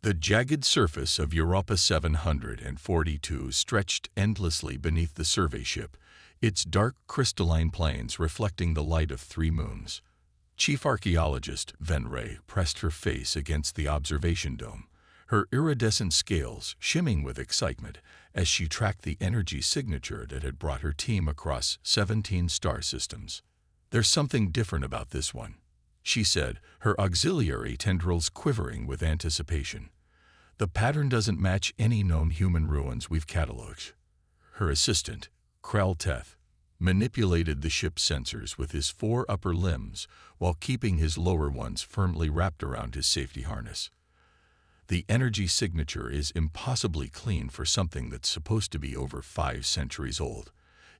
The jagged surface of Europa 742 stretched endlessly beneath the survey ship, its dark crystalline plains reflecting the light of 3 moons. Chief Archaeologist Venre pressed her face against the observation dome, her iridescent scales shimming with excitement as she tracked the energy signature that had brought her team across 17 star systems. "There's something different about this one," she said, her auxiliary tendrils quivering with anticipation. "The pattern doesn't match any known human ruins we've cataloged." Her assistant, Krell Teth, manipulated the ship's sensors with his 4 upper limbs while keeping his lower ones firmly wrapped around his safety harness. "The energy signature is impossibly clean for something that's supposed to be over 5 centuries old.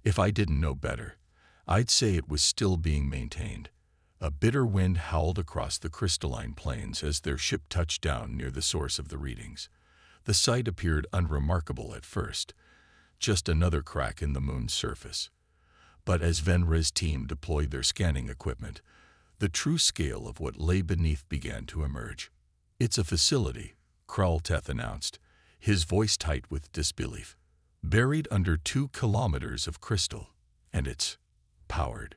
If I didn't know better, I'd say it was still being maintained." A bitter wind howled across the crystalline plains as their ship touched down near the source of the readings. The sight appeared unremarkable at first, just another crack in the moon's surface. But as Venre's team deployed their scanning equipment, the true scale of what lay beneath began to emerge. "It's a facility," Krell Teth announced, his voice tight with disbelief. "Buried under 2 kilometers of crystal. And it's powered.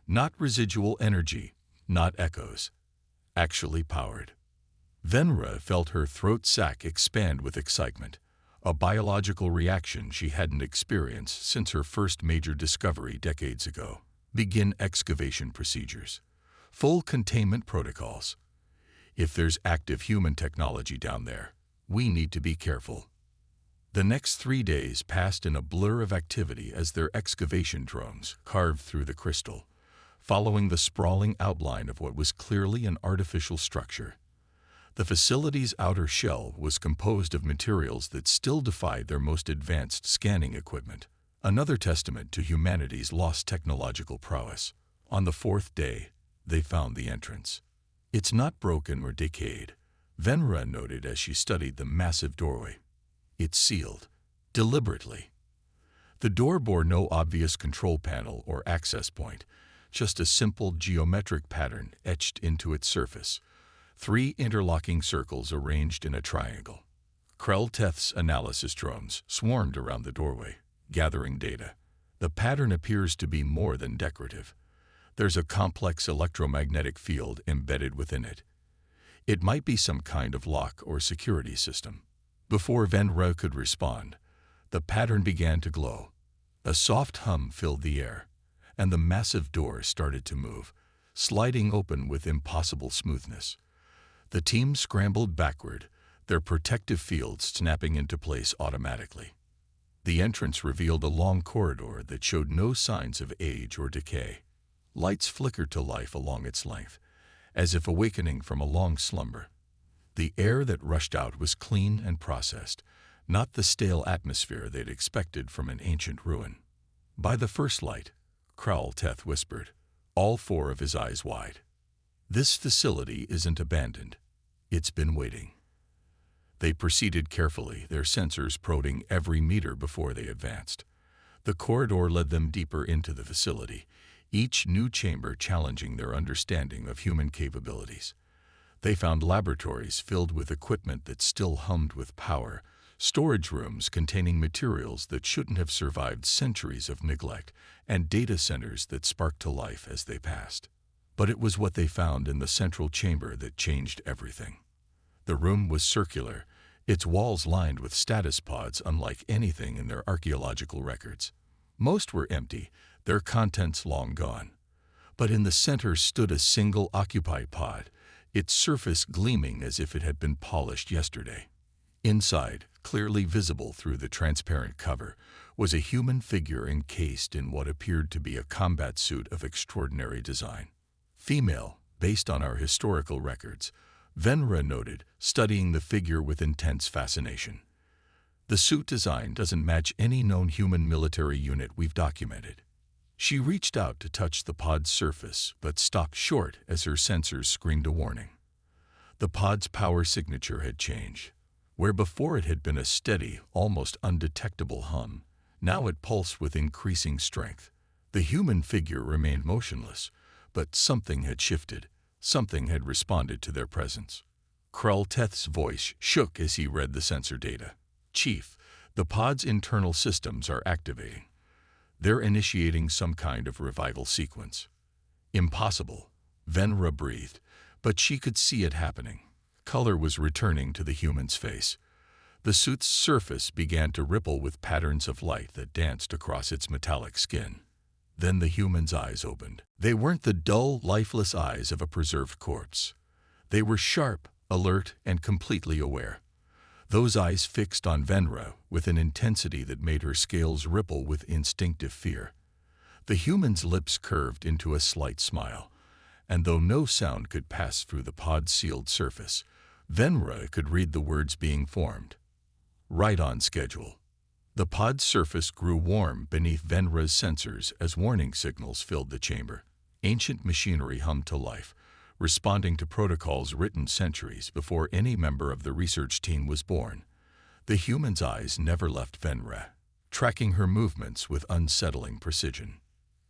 Not residual energy, not echoes. Actually powered." Venre felt her throat sac expand with excitement, a biological reaction she hadn't experienced since her first major discovery decades ago. "Begin excavation procedures. Full containment protocols. If there's active human technology down there, we need to be careful." The next 3 days passed in a blur of activity as their excavation drones carved through the crystal, following the sprawling outline of what was clearly an artificial structure. The facility's outer shell was composed of materials that still defied their most advanced scanning equipment, another testament to humanity's lost technological prowess. On the 4th day, they found the entrance. "It's not broken or decayed," Venre noted as she studied the massive doorway. "It's sealed, deliberately." The door bore no obvious control panel or access point, just a simple geometric pattern etched into its surface, 3 interlocking circles arranged in a triangle. Krell Teth's analysis drones swarmed around the doorway, gathering data. "The pattern appears to be more than decorative. There's a complex electromagnetic field embedded within it. It might be some kind of lock or security system." Before Venre could respond, the pattern began to glow. A soft hum filled the air, and the massive door started to move, sliding open with impossible smoothness. The team scrambled backward, their protective fields snapping into place automatically. The entrance revealed a long corridor that showed no signs of age or decay. Lights flickered to life along its length, as if awakening from a long slumber. The air that rushed out was clean and processed, not the stale atmosphere they'd expected from an ancient ruin. "By the first light," Krell Teth whispered, all 4 of his eyes wide. "This facility isn't abandoned. It's been waiting." They proceeded carefully, their sensors probing every meter before they advanced. The corridor led them deeper into the facility, each new chamber challenging their understanding of human capabilities. They found laboratories filled with equipment that still hummed with power, storage rooms containing materials that shouldn't have survived centuries of neglect, and data centers that sparked to life as they passed. But it was what they found in the central chamber that changed everything. The room was circular, its walls lined with status pods unlike anything in their archaeological records. Most were empty, their contents long gone. But in the center stood a single occupied pod, its surface gleaming as if it had been polished yesterday. Inside, clearly visible through the transparent cover, was a human figure encased in what appeared to be a combat suit of extraordinary design. "Female, based on our historical records," Venre noted, studying the figure with intense fascination. "The suit design doesn't match any known human military unit we've documented." She reached out to touch the pod's surface, but stopped short as her sensors screamed a warning. The pod's power signature had changed. Where before it had been a steady, almost undetectable hum, now it pulsed with increasing strength. The human figure remained motionless, but something had shifted, something had responded to their presence. Krell-Teth's voice shook as he read the sensor data. Chief, the pod's internal systems are activating. They're initiating some kind of revival sequence. Impossible, Venra breathed, but she could see it happening. Color was returning to the human's face. The suit's surface began to ripple with patterns of light that danced across its metallic skin. Then the human's eyes opened. They weren't the dull, lifeless eyes of a preserved corpse. They were sharp, alert, and completely aware. Those eyes fixed on Venra with an intensity that made her scales ripple with instinctive fear. The human's lips curved into a slight smile, and though no sound could pass through the pod's sealed surface, Venra could read the words being formed. Right on schedule. The pod's surface grew warm beneath Venra's sensors as warning signals filled the chamber. Ancient machinery hummed to life, responding to protocols written centuries before any member of the research team was born. The human's eyes never left Venra, tracking her movements with unsettling precision.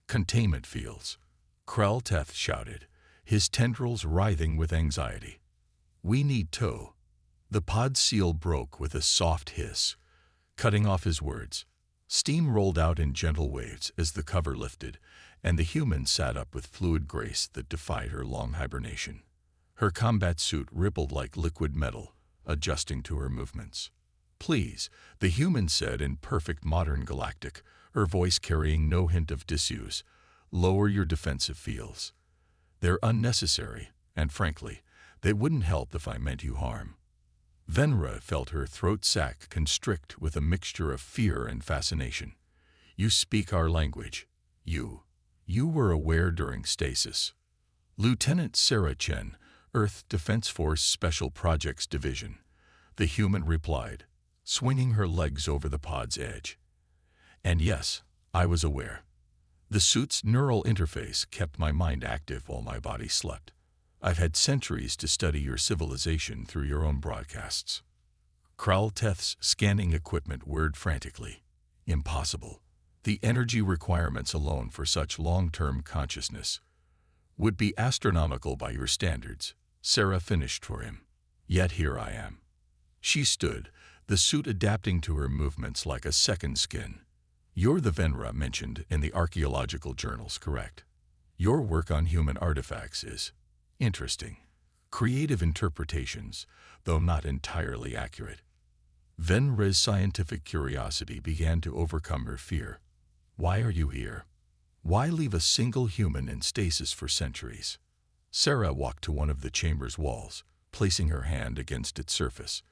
Containment fields, Krell-Teth shouted, his tendrils writhing with anxiety. We need tow. The pod seal broke with a soft hiss, cutting off his words. Steam rolled out in gentle waves as the cover lifted, and the human sat up with fluid grace that defied her long hibernation. Her combat suit rippled like liquid metal, adjusting to her movements. Please, the human said in perfect modern galactic, her voice carrying no hint of disuse, lower your defensive fields. They're unnecessary, and frankly, they wouldn't help if I meant you harm. Venra felt her throat sac constrict with a mixture of fear and fascination. You speak our language. You were aware during stasis. Lieutenant Sarah Chen, Earth Defense Force Special Projects Division. The human replied, swinging her legs over the pod's edge. And yes, I was aware. The suit's neural interface kept my mind active while my body slept. I've had centuries to study your civilization through your own broadcasts. Krell-Teth's scanning equipment whirred frantically. Impossible. The energy requirements alone for such long-term consciousness would be astronomical by your standards, Sarah finished for him. Yet here I am. She stood, the suit adapting to her movements like a second skin. You're the Venra mentioned in the archaeological journals, correct? Your work on human artifacts is interesting. Creative interpretations, though not entirely accurate. Venra's scientific curiosity began to overcome her fear. Why are you here? Why leave a single human in stasis for centuries? Sarah walked to one of the chamber's walls, placing her hand against its surface.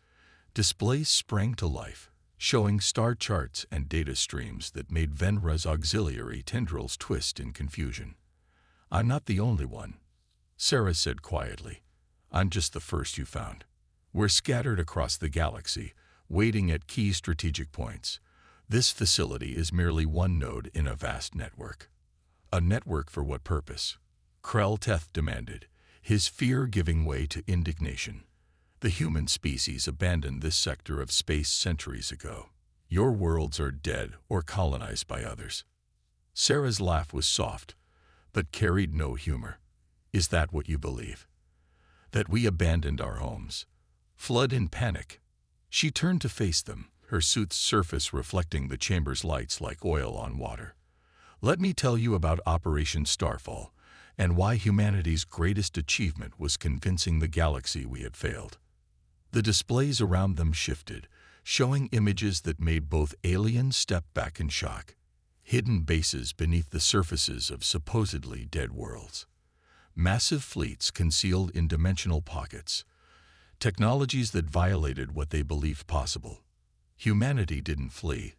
Displays sprang to life, showing star charts and data streams that made Venra's auxiliary tendrils twist in confusion. I'm not the only one, Sarah said quietly. I'm just the first you found. We're scattered across the galaxy, waiting at key strategic points. This facility is merely one node in a vast network. A network for what purpose? Krell-Teth demanded, his fear giving way to indignation. The human species abandoned this sector of space centuries ago. Your worlds are dead or colonized by others. Sarah's laugh was soft, but carried no humor. Is that what you believe? That we abandoned our homes? Fled in panic? She turned to face them, her suit's surface reflecting the chamber's lights like oil on water. Let me tell you about Operation Starfall, and why humanity's greatest achievement was convincing the galaxy we had failed. The displays around them shifted, showing images that made both aliens step back in shock. Hidden bases beneath the surfaces of supposedly dead worlds. Massive fleets concealed in dimensional pockets. Technologies that violated what they believed possible. Humanity didn't flee.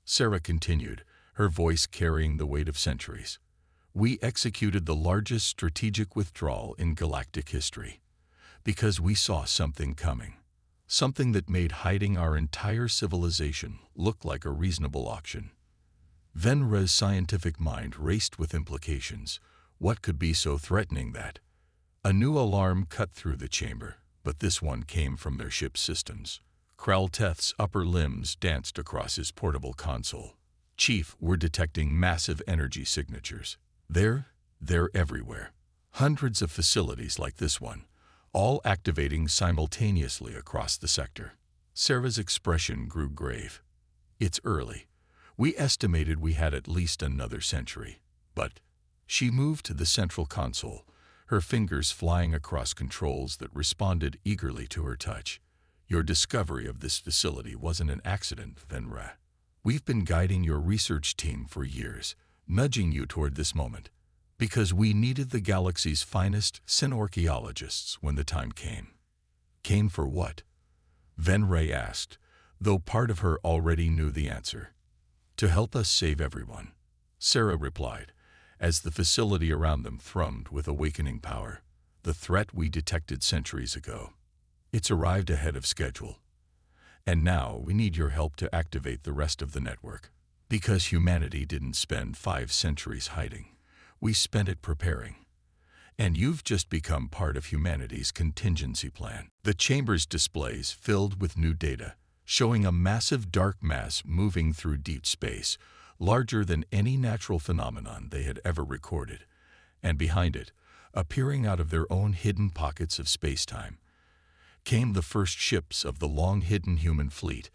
Sarah continued, her voice carrying the weight of centuries. We executed the largest strategic withdrawal in galactic history. Because we saw something coming. Something that made hiding our entire civilization look like a reasonable option. Venra's scientific mind raced with implications. What could be so threatening that? A new alarm cut through the chamber, but this one came from their ship's systems. Krell-Teth's upper limbs danced across his portable console. Chief, we're detecting massive energy signatures. They're everywhere. Hundreds of facilities like this one, all activating simultaneously across the sector. Sarah's expression grew grave. It's early. We estimated we had at least another century. But she moved to the central console, her fingers flying across controls that responded eagerly to her touch. Your discovery of this facility wasn't an accident, Venra. We've been guiding your research team for years, nudging you toward this moment, because we needed the galaxy's finest synorchaeologists when the time came. Came for what? Venra asked, though part of her already knew the answer. To help us save everyone, Sarah replied, as the facility around them thrummed with awakening power. The threat we detected centuries ago. It's arrived ahead of schedule. And now we need your help to activate the rest of the network. Because humanity didn't spend 5 centuries hiding. We spent it preparing. And you've just become part of humanity's contingency plan. The chamber's displays filled with new data, showing a massive dark mass moving through deep space, larger than any natural phenomenon they had ever recorded. And behind it, appearing out of their own hidden pockets of space-time, came the first ships of the long-hidden human fleet,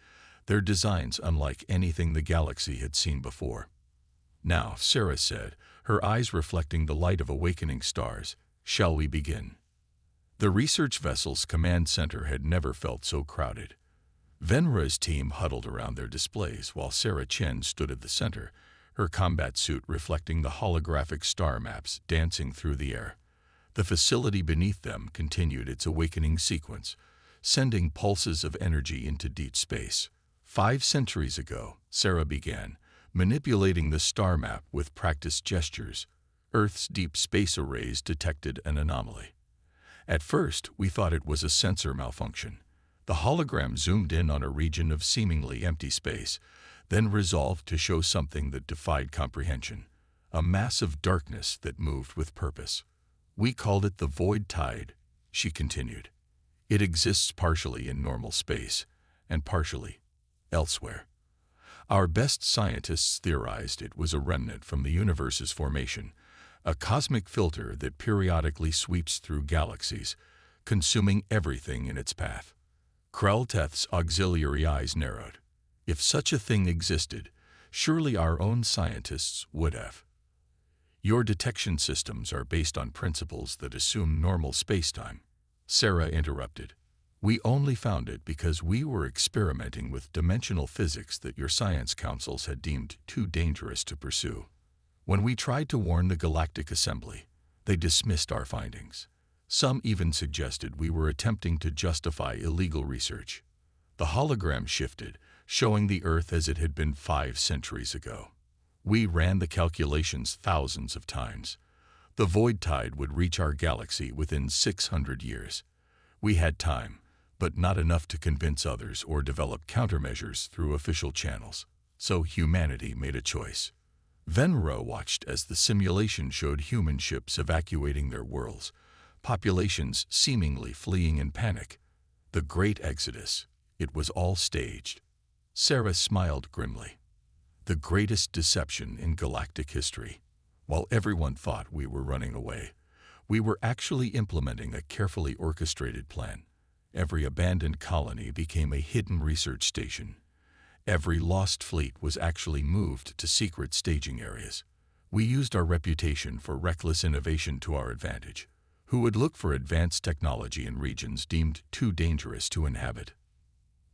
their designs unlike anything the galaxy had seen before. Now, Sarah said, her eyes reflecting the light of awakening stars, shall we begin? The research vessel's command center had never felt so crowded. Venra's team huddled around their displays while Sarah Chen stood at the center, her combat suit reflecting the holographic star maps dancing through the air. The facility beneath them continued its awakening sequence, sending pulses of energy into deep space. 5 centuries ago, Sarah began, manipulating the star map with practiced gestures. Earth's deep space arrays detected an anomaly. At first, we thought it was a sensor malfunction. The hologram zoomed in on a region of seemingly empty space, then resolved to show something that defied comprehension, a mass of darkness that moved with purpose. We called it the void tide, she continued. It exists partially in normal space, and partially elsewhere. Our best scientists theorized it was a remnant from the universe's formation, a cosmic filter that periodically sweeps through galaxies, consuming everything in its path. Krell-Teth's auxiliary eyes narrowed. If such a thing existed, surely our own scientists would have. Your detection systems are based on principles that assume normal spacetime, Sarah interrupted. We only found it because we were experimenting with dimensional physics that your science councils had deemed too dangerous to pursue. When we tried to warn the Galactic Assembly, they dismissed our findings. Some even suggested we were attempting to justify illegal research. The hologram shifted, showing the Earth as it had been 5 centuries ago. We ran the calculations thousands of times. The void tide would reach our galaxy within 600 years. We had time, but not enough to convince others or develop countermeasures through official channels. So humanity made a choice. Venra watched as the simulation showed human ships evacuating their worlds, populations seemingly fleeing in panic. The great exodus. It was all staged. Sarah smiled grimly. The greatest deception in galactic history. While everyone thought we were running away, we were actually implementing a carefully orchestrated plan. Every abandoned colony became a hidden research station. Every lost fleet was actually moved to secret staging areas. We used our reputation for reckless innovation to our advantage. Who would look for advanced technology in regions deemed too dangerous to inhabit?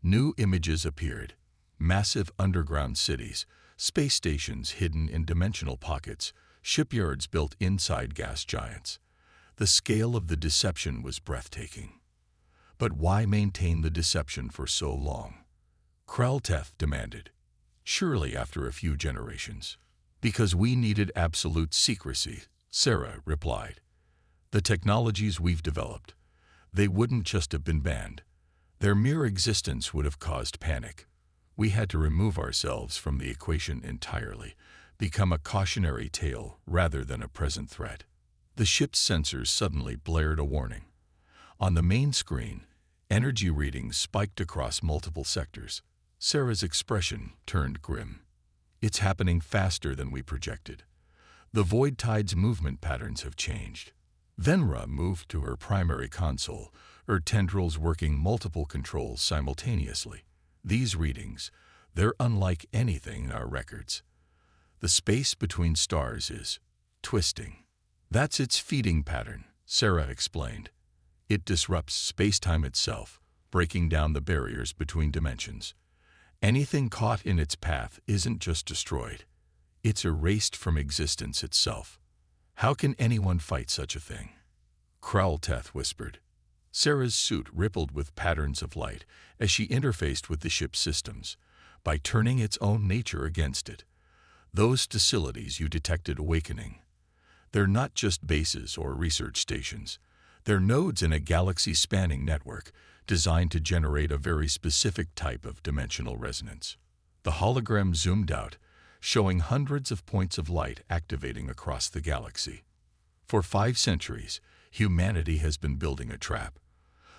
New images appeared. Massive underground cities, space stations hidden in dimensional pockets, shipyards built inside gas giants. The scale of the deception was breathtaking. But why maintain the deception for so long? Krell-Teth demanded. Surely after a few generations. Because we needed absolute secrecy, Sarah replied. The technologies we've developed, they wouldn't just have been banned. Their mere existence would have caused panic. We had to remove ourselves from the equation entirely, become a cautionary tale rather than a present threat. The ship's sensors suddenly blared a warning. On the main screen, energy readings spiked across multiple sectors. Sarah's expression turned grim. It's happening faster than we projected. The void tide's movement patterns have changed. Venra moved to her primary console, her tendrils working multiple controls simultaneously. These readings, they're unlike anything in our records. The space between stars is twisting. That's its feeding pattern, Sarah explained. It disrupts space-time itself, breaking down the barriers between dimensions. Anything caught in its path isn't just destroyed. It's erased from existence itself. How can anyone fight such a thing? Kralteth whispered. Sarah's suit rippled with patterns of light as she interfaced with the ship's systems, by turning its own nature against it. Those facilities you detected awakening, they're not just bases or research stations. They're nodes in a galaxy-spanning network designed to generate a very specific type of dimensional resonance. The hologram zoomed out, showing hundreds of points of light activating across the galaxy. For 5 centuries, humanity has been building a trap.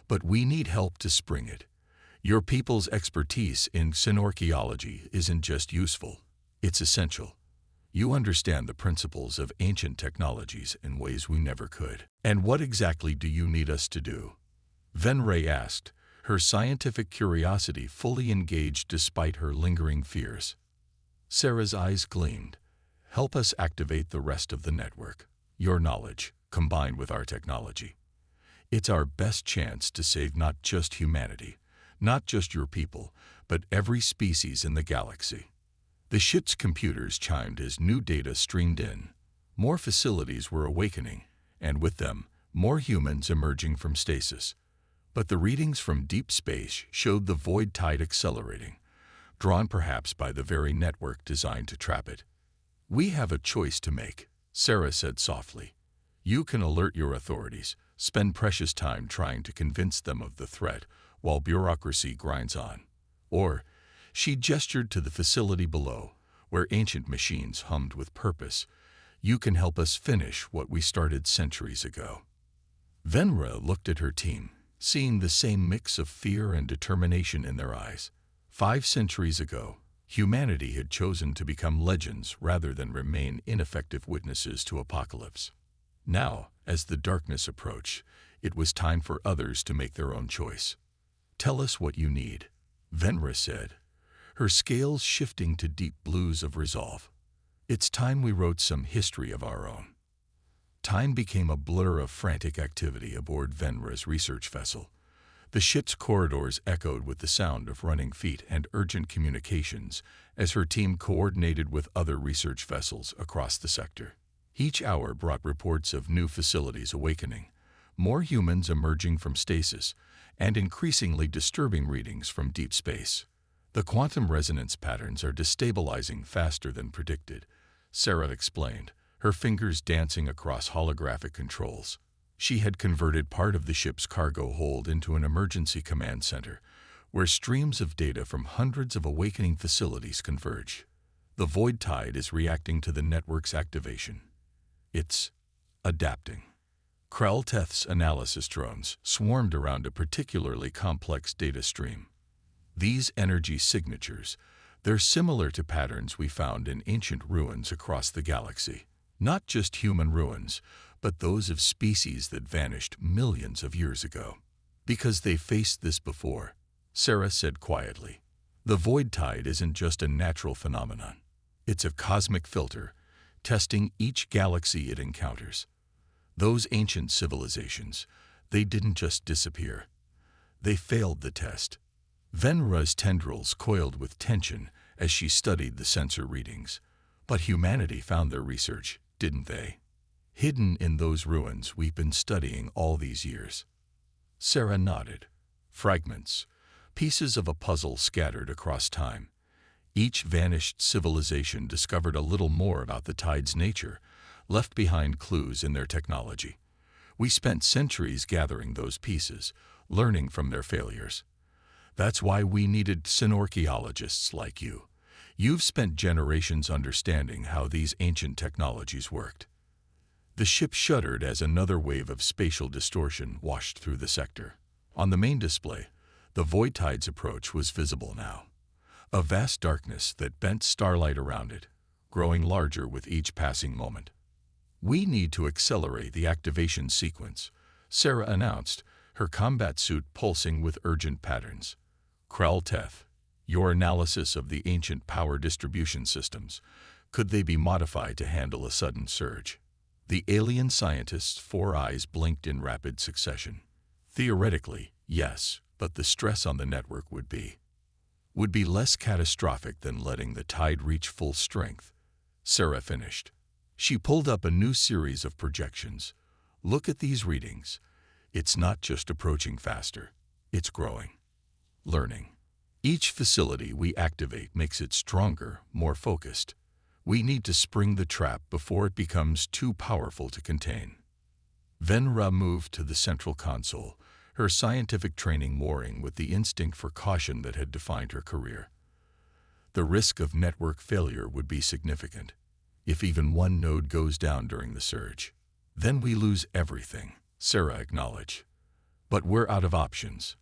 But we need help to spring it. Your people's expertise in xenorchaeology isn't just useful, it's essential. You understand the principles of ancient technologies in ways we never could. And what exactly do you need us to do? Venray asked, her scientific curiosity fully engaged despite her lingering fears. Sarah's eyes gleamed. Help us activate the rest of the network. Your knowledge, combined with our technology. It's our best chance to save not just humanity, not just your people, but every species in the galaxy. The ship's computers chimed as new data streamed in. More facilities were awakening, and with them, more humans emerging from stasis. But the readings from deep space showed the void tide accelerating, drawn perhaps by the very network designed to trap it. We have a choice to make, Sarah said softly. You can alert your authorities, spend precious time trying to convince them of the threat while bureaucracy grinds on. Or, she gestured to the facility below, where ancient machines hummed with purpose. You can help us finish what we started centuries ago. Venra looked at her team, seeing the same mix of fear and determination in their eyes. 5 centuries ago, humanity had chosen to become legends rather than remain ineffective witnesses to apocalypse. Now, as the darkness approached, it was time for others to make their own choice. Tell us what you need, Venra said, her scales shifting to deep blues of resolve. It's time we wrote some history of our own. Time became a blur of frantic activity aboard Venra's research vessel. The ship's corridors echoed with the sound of running feet and urgent communications as her team coordinated with other research vessels across the sector. Each hour brought reports of new facilities awakening, more humans emerging from stasis, and increasingly disturbing readings from deep space. The quantum resonance patterns are destabilizing faster than predicted, Sarah explained, her fingers dancing across holographic controls. She had converted part of the ship's cargo hold into an emergency command center, where streams of data from hundreds of awakening facilities converge. The void tide is reacting to the network's activation. It's adapting. Kralteth's analysis drones swarmed around a particularly complex data stream. These energy signatures, they're similar to patterns we found in ancient ruins across the galaxy. Not just human ruins, but those of species that vanished millions of years ago. Because they faced this before, Sarah said quietly. The void tide isn't just a natural phenomenon. It's a cosmic filter, testing each galaxy it encounters. Those ancient civilizations, they didn't just disappear. They failed the test. Venra's tendrils coiled with tension as she studied the sensor readings. But humanity found their research, didn't they? Hidden in those ruins we've been studying all these years. Sarah nodded. Fragments, pieces of a puzzle scattered across time. Each vanished civilization discovered a little more about the tide's nature, left behind clues in their technology. We spent centuries gathering those pieces, learning from their failures. That's why we needed xenorchaeologists like you. You've spent generations understanding how these ancient technologies worked. The ship shuddered as another wave of spatial distortion washed through the sector. On the main display, the void tide's approach was visible now. A vast darkness that bent starlight around it, growing larger with each passing moment. "We need to accelerate the activation sequence," Sarah announced, her combat suit pulsing with urgent patterns. "Krell-Teth, your analysis of the ancient power distribution systems, could they be modified to handle a sudden surge?" The alien scientist's four eyes blinked in rapid succession. "Theoretically, yes, but the stress on the network would be less catastrophic than letting the tide reach full strength," Sarah finished. She pulled up a new series of projections. "Look at these readings. It's not just approaching faster, it's growing. Learning. Each facility we activate makes it stronger, more focused. We need to spring the trap before it becomes too powerful to contain." Venra moved to the central console, her scientific training warring with the instinct for caution that had defined her career. The risk of network failure would be significant. If even one node goes down during the surge, then we lose everything, Sarah acknowledged. "But we're out of options.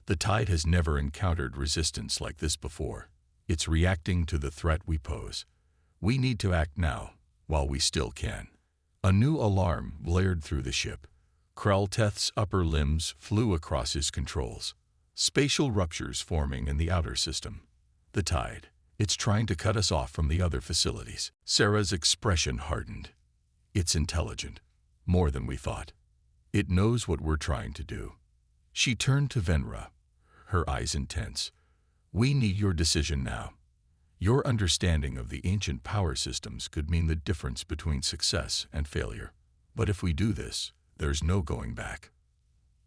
The tide has never encountered resistance like this before. It's reacting to the threat we pose. We need to act now, while we still can." A new alarm blared through the ship. Krell-Teth's upper limbs flew across his controls. Spatial ruptures forming in the outer system. "The tide. It's trying to cut us off from the other facilities." Sarah's expression hardened. "It's intelligent. More than we thought. It knows what we're trying to do." She turned to Venra, her eyes intense. "We need your decision now. Your understanding of the ancient power systems could mean the difference between success and failure. But if we do this, there's no going back."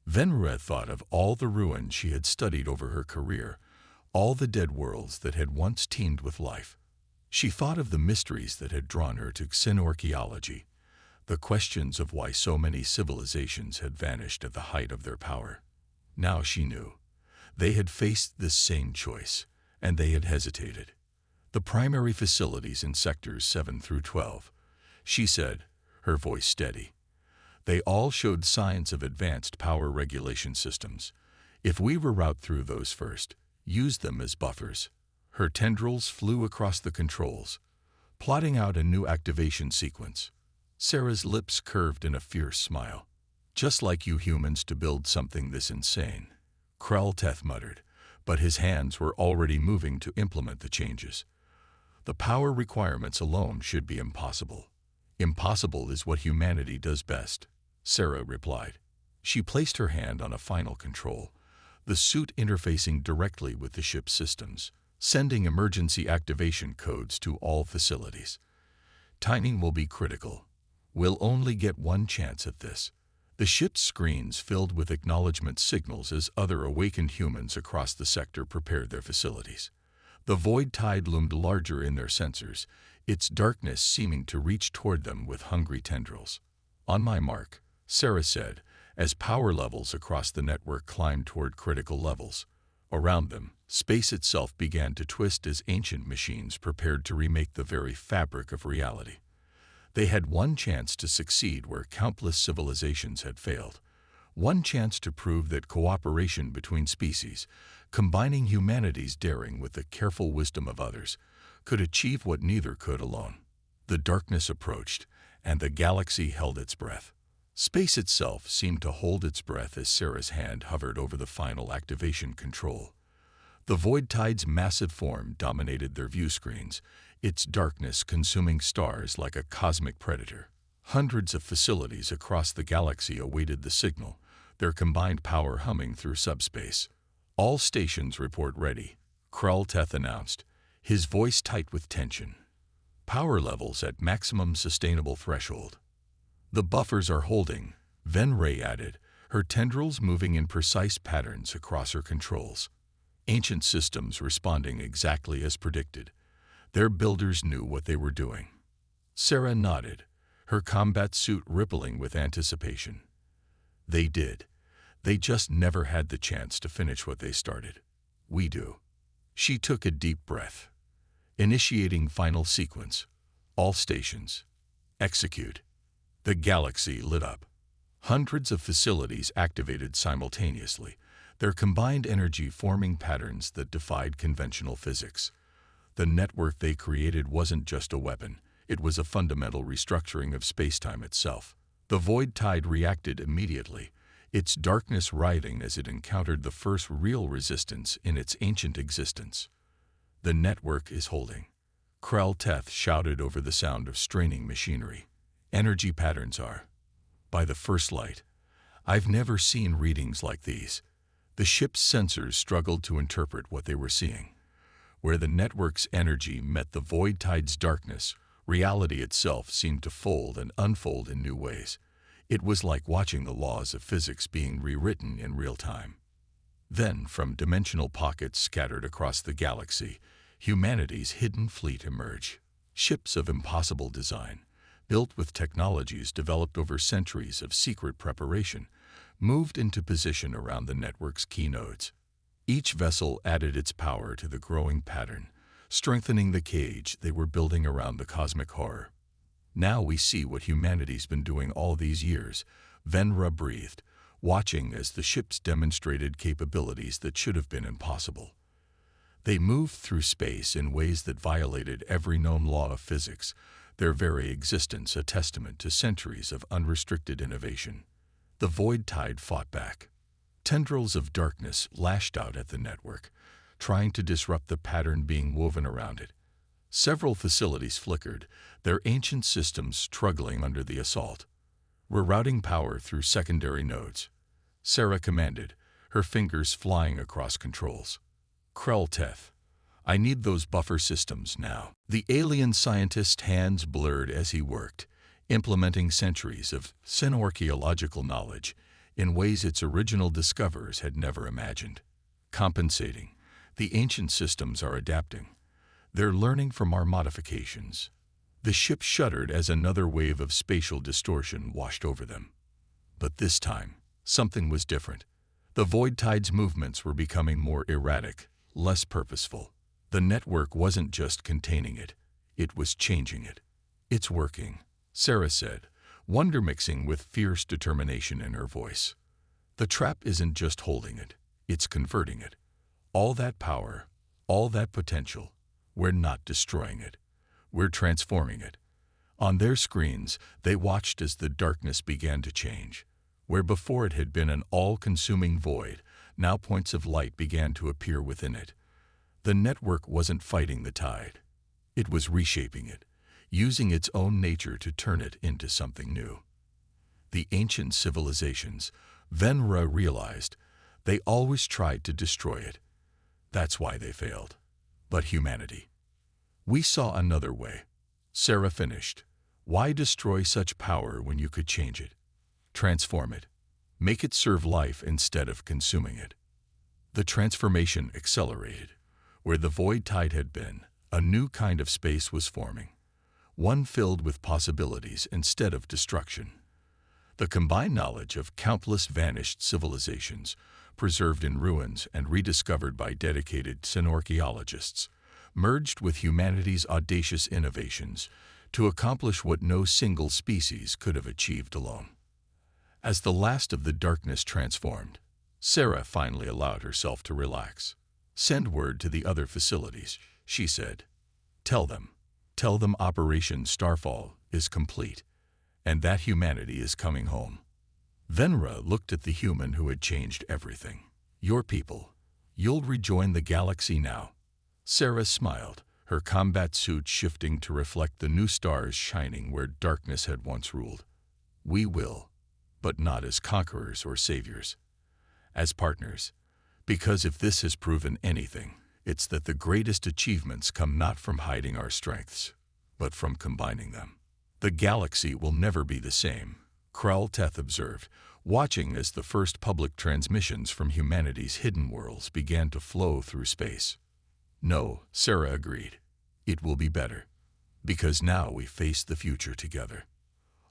Venra thought of all the ruins she had studied over her career, all the dead worlds that had once teemed with life. She thought of the mysteries that had drawn her to xenorchaeology, the questions of why so many civilizations had vanished at the height of their power. Now she knew. They had faced this same choice, and they had hesitated. "The primary facilities in sectors 7 through 12, she said, her voice steady. "They all showed signs of advanced power regulation systems. If we reroute through those first, use them as buffers." Her tendrils flew across the controls, plotting out a new activation sequence. Sarah's lips curved in a fierce smile. "Just like you humans to build something this insane," Krell-Teth muttered, but his hands were already moving to implement the changes. "The power requirements alone should be impossible." "Impossible is what humanity does best," Sarah replied. She placed her hand on a final control, the suit interfacing directly with the ship's systems, sending emergency activation codes to all facilities. "Timing will be critical. We'll only get one chance at this." The ship's screens filled with acknowledgement signals as other awakened humans across the sector prepared their facilities. The void tide loomed larger in their sensors, its darkness seeming to reach toward them with hungry tendrils. "On my mark," Sarah said, as power levels across the network climbed toward critical levels. Around them, space itself began to twist as ancient machines prepared to remake the very fabric of reality. They had one chance to succeed where countless civilizations had failed. One chance to prove that cooperation between species, combining humanity's daring with the careful wisdom of others, could achieve what neither could alone. The darkness approached, and the galaxy held its breath. Space itself seemed to hold its breath as Sarah's hand hovered over the final activation control. The void tide's massive form dominated their view screens, its darkness consuming stars like a cosmic predator. Hundreds of facilities across the galaxy awaited the signal, their combined power humming through subspace. "All stations report ready," Krell-Teth announced, his voice tight with tension. "Power levels at maximum sustainable threshold." "The buffers are holding," Venra added, her tendrils moving in precise patterns across her controls. Ancient systems responding exactly as predicted. Their builders knew what they were doing. Sarah nodded, her combat suit rippling with anticipation. They did. They just never had the chance to finish what they started. We do. She took a deep breath. Initiating final sequence. All stations. Execute. The galaxy lit up. Hundreds of facilities activated simultaneously, their combined energy forming patterns that defied conventional physics. The network they created wasn't just a weapon. It was a fundamental restructuring of spacetime itself. The void tide reacted immediately, its darkness writhing as it encountered the first real resistance in its ancient existence. "The network is holding," Krell Teth shouted over the sound of straining machinery. "Energy patterns are." By the first light, I've never seen readings like these. The ship's sensors struggled to interpret what they were seeing. Where the network's energy met the void tide's darkness, reality itself seemed to fold and unfold in new ways. It was like watching the laws of physics being rewritten in real time. Then, from dimensional pockets scattered across the galaxy, humanity's hidden fleet emerged. Ships of impossible design, built with technologies developed over centuries of secret preparation, moved into position around the network's key nodes. Each vessel added its power to the growing pattern, strengthening the cage they were building around the cosmic horror. "Now we see what humanity's been doing all these years," Venra breathed, watching as the ships demonstrated capabilities that should have been impossible. They moved through space in ways that violated every known law of physics, their very existence a testament to centuries of unrestricted innovation. The void tide fought back. Tendrils of darkness lashed out at the network, trying to disrupt the pattern being woven around it. Several facilities flickered, their ancient systems struggling under the assault. "We're routing power through secondary nodes," Sarah commanded, her fingers flying across controls. "Krell Teth, I need those buffer systems now." The alien scientist's hands blurred as he worked, implementing centuries of synorchaeological knowledge in ways its original discoverers had never imagined. Compensating, the ancient systems are adapting. They're learning from our modifications. The ship shuddered as another wave of spatial distortion washed over them. But this time, something was different. The void tide's movements were becoming more erratic, less purposeful. The network wasn't just containing it, it was changing it. "It's working," Sarah said, wonder mixing with fierce determination in her voice. "The trap isn't just holding it, it's converting it. All that power, all that potential, we're not destroying it. We're transforming it." On their screens, they watched as the darkness began to change. Where before it had been an all-consuming void, now points of light began to appear within it. The network wasn't fighting the tide. It was reshaping it, using its own nature to turn it into something new. The ancient civilizations, Venra realized, they always tried to destroy it. That's why they failed. But humanity. "We saw another way," Sarah finished. "Why destroy such power when you could change it? Transform it. Make it serve life instead of consuming it." The transformation accelerated. Where the void tide had been, a new kind of space was forming. One filled with possibilities instead of destruction. The combined knowledge of countless vanished civilizations, preserved in ruins and rediscovered by dedicated synorchaeologists, merged with humanity's audacious innovations to accomplish what no single species could have achieved alone. As the last of the darkness transformed, Sarah finally allowed herself to relax. "Send word to the other facilities," she said. Tell them Operation Starfall is complete, and that humanity is coming home." Venra looked at the human who had changed everything. "Your people, you'll rejoin the galaxy now." Sarah smiled, her combat suit shifting to reflect the new stars shining where darkness had once ruled. "We will, but not as conquerors or saviors. As partners. Because if this has proven anything, it's that the greatest achievements come not from hiding our strengths, but from combining them." "The galaxy will never be the same," Krell Teth observed, watching as the first public transmissions from humanity's hidden worlds began to flow through space. "No," Sarah agreed. "It will be better. Because now we face the future together."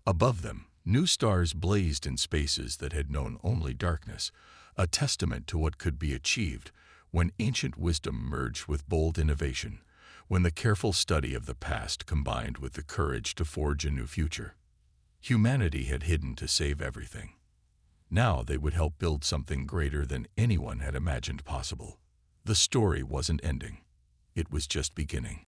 Above them, new stars blazed in spaces that had known only darkness, a testament to what could be achieved when ancient wisdom merged with bold innovation, when the careful study of the past combined with the courage to forge a new future. Humanity had hidden to save everything. Now they would help build something greater than anyone had imagined possible. The story wasn't ending. It was just beginning.